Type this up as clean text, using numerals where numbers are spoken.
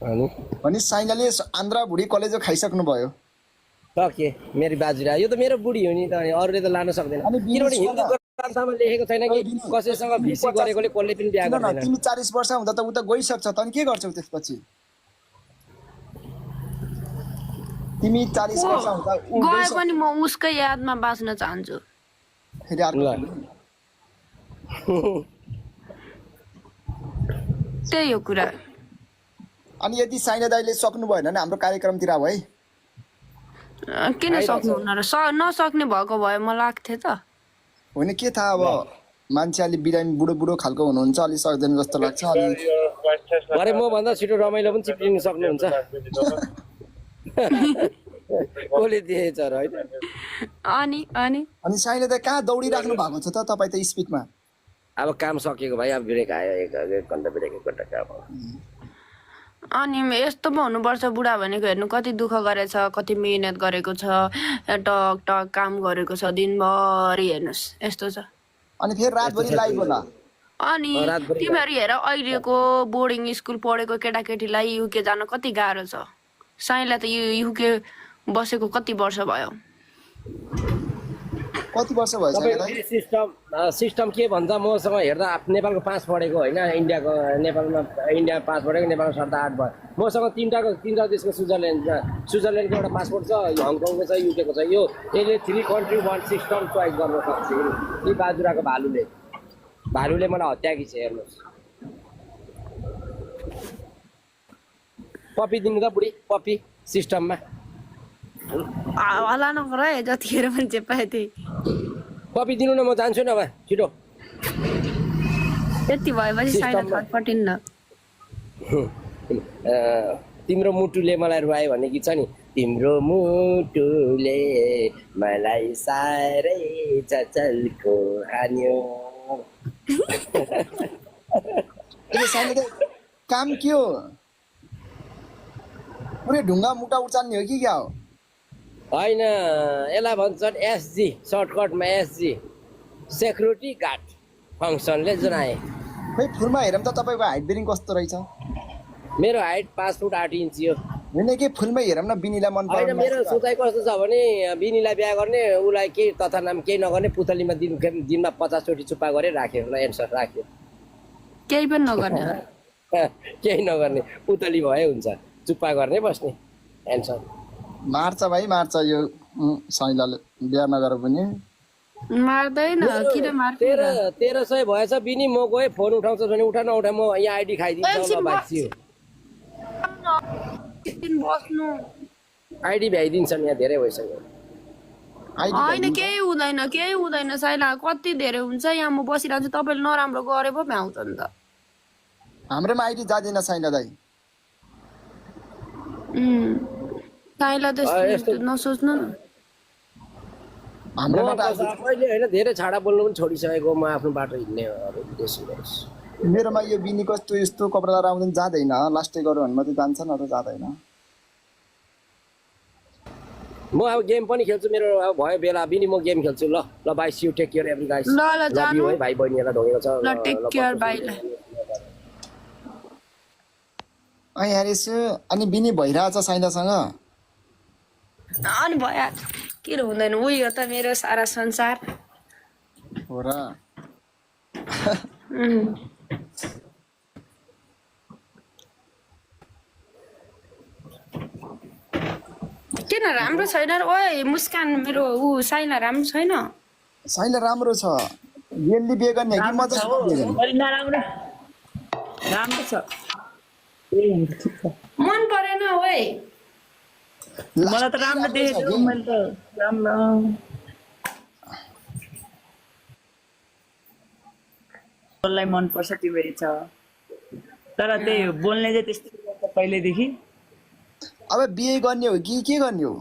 अनि साइनाले आन्ध्रा भुडी कलेजो खाइसक्नु भयो के मेरो बाजुरा यो त मेरो बुढी हो नि त अनि अरूले त लान सक्दैन किनभने हिन्दू ग्रन्थमा लेखेको छैन कि कसैसँग भिसी गरेकोले कसले पनि बिहा गर्दैन तिमी 40 वर्ष हुँदा त उ त गइसक्छ त अनि के गर्छौ त्यसपछि तिमी 40 वर्ष हुँदा गए पनि म उसकै यादमा बाँच्न चाहन्छु फेरि अर्को त्यही हो कुरा अनि यदि साइना दाइले सक्नु भएन भने हाम्रो कार्यक्रमतिर आऊ है किन सक्नुहुन्न र नसक्ने भएको भए म लाग्थेँ त होइन के थाहा अब मान्छे अलि बिरामी बुढो बुढो खालको हुनुहुन्छ अलि सक्दैन जस्तो लाग्छ अलि अरे म भन्दा छिटो रमाइलो पनि चिप्लिन सक्नुहुन्छ कोले दिएछ र हैन अनि साइना दाइ कहाँ दौडिराख्नु भएको छ त तपाईँ त स्पिडमा अब काम सकिएको भाइ अब ब्रेक आयो एक घन्टा ब्रेक एक घन्टा काम अनि यस्तो पो हुनुपर्छ बुढा भनेको हेर्नु कति दुःख गरेछ कति मेहनत गरेको छ टक टक काम गरेको छ दिनभरि हेर्नुहोस् यस्तो छ अनि फेरि रातभरि लाइभ होला अनि तिमीहरू हेर अहिलेको बोर्डिङ स्कुल पढेको केटाकेटीलाई युके जान कति गाह्रो छ साइलाई त युके बसेको कति वर्ष भयो कति वर्ष भयो सिस्टम के भन्छ मसँग हेर्दा नेपालको 5 पढेको होइन नेपालमा इन्डिया 5 पढेको नेपालको 7 8 भयो मसँग तीनटा देशको स्विजरल्यान्डको एउटा पासपोर्ट छ हङकङको छ युकेको छ यो यसले 3 कन्ट्री 1 सिस्टम चोइस गर्न सक्छ यी बाजुराको भालुले मलाई हत्याकी छ हेर्नुहोस् पपी दिनु त बुढी पपी सिस्टममा हल्ला नगर है जतिखेर पनि जे पाए त्यही कपी दिनु न म जान्छु न बा छिटो यति भएपछि साइना छटपटिन्न तिम्रो मुटुले मलाई रुवायो भन्ने गीत छ नि तिम्रो मुटुले मलाई साह्रै चचलको हान्यो काम के हो पुरै ढुङ्गा मुटा उचाल्ने हो कि क्या हो होइन यसलाई भन्छन् एसजी सर्टकटमा एसजी सेक्युरिटी गार्ड फङ्सनले जनाए खै फुलमा हेरौँ त तपाईँको हाइट बेरिङ कस्तो रहेछ मेरो हाइट 5 फुट 8 इन्च हो होइन के फुलमै हेरौँ न बिनीलाई मन पर्छ होइन मेरो सोचाइ कस्तो छ भने बिनीलाई बिहा गर्ने उसलाई केही तथा नाम केही नगर्ने पुतलीमा दिनमा 50 चोटि चुप्पा गरेर राख्यो ल एन्सर राख्यो केही पनि नगर्ने केही नगर्ने पुतली भए हुन्छ चुप्पा गर्ने बस्ने एन्सर मार्छ भाइ मार्छ यो साइलाले बिहा नगर पनि मार्दैन किन मार्छ 1300 भएछ बिनी म गए फोन उठाउँछ भने उठा नउठा म यहाँ आइडी खाइदिन्छु ल बाछियो बस्नु आइडी भ्याइदिन्छ नि यहाँ धेरै भइसक्यो होइन केही हुँदैन साइला कति धेरै हुन्छ यहाँ म बसिरहन्छु तपाईँले नराम्रो गरे पो भ्याउँछ नि त हाम्रोमा आइडी जाँदैन साइला दाइ साइला त्यस्तो नसोच्नु न अहिले होइन धेरै छाडा बोल्नु पनि छोडिसकेको म आफ्नो बाटो हिँड्ने मेरोमा यो बिनी कस्तो यस्तो कपडा लगाएर आउँदैन जाँदैन लास्टै गरौँ भने मात्रै जान्छ न त जाँदैन म अब गेम पनि खेल्छु मेरो अब भयो बेला बिनी म गेम खेल्छु ल bye see you take care every guys ल जानु है भाइ बहिनीहरुलाई ढोगेको छ ल टेक केयर बाइ ल यार यसो अनि बिनी भइरहेछ साइनासँग अनि भयो किन हुँदैन उही हो त मेरो सारा संसार हो र किन राम्रो छैन ओए मुस्कान मेरो ऊ साइला राम्रो छैन साइला राम्रो छ यसले बिहे गर्ने कि मजा राम्रो छ मन परेन ओए मलाई त राम्रो देखेको मैले त राम्रो मलाई मन पर्छ तिमीहरु छ तर त्यही बोल्ने चाहिँ त्यस्तै गर्छ पहिलेदेखि अब बिहे गर्ने हो कि के गर्ने हो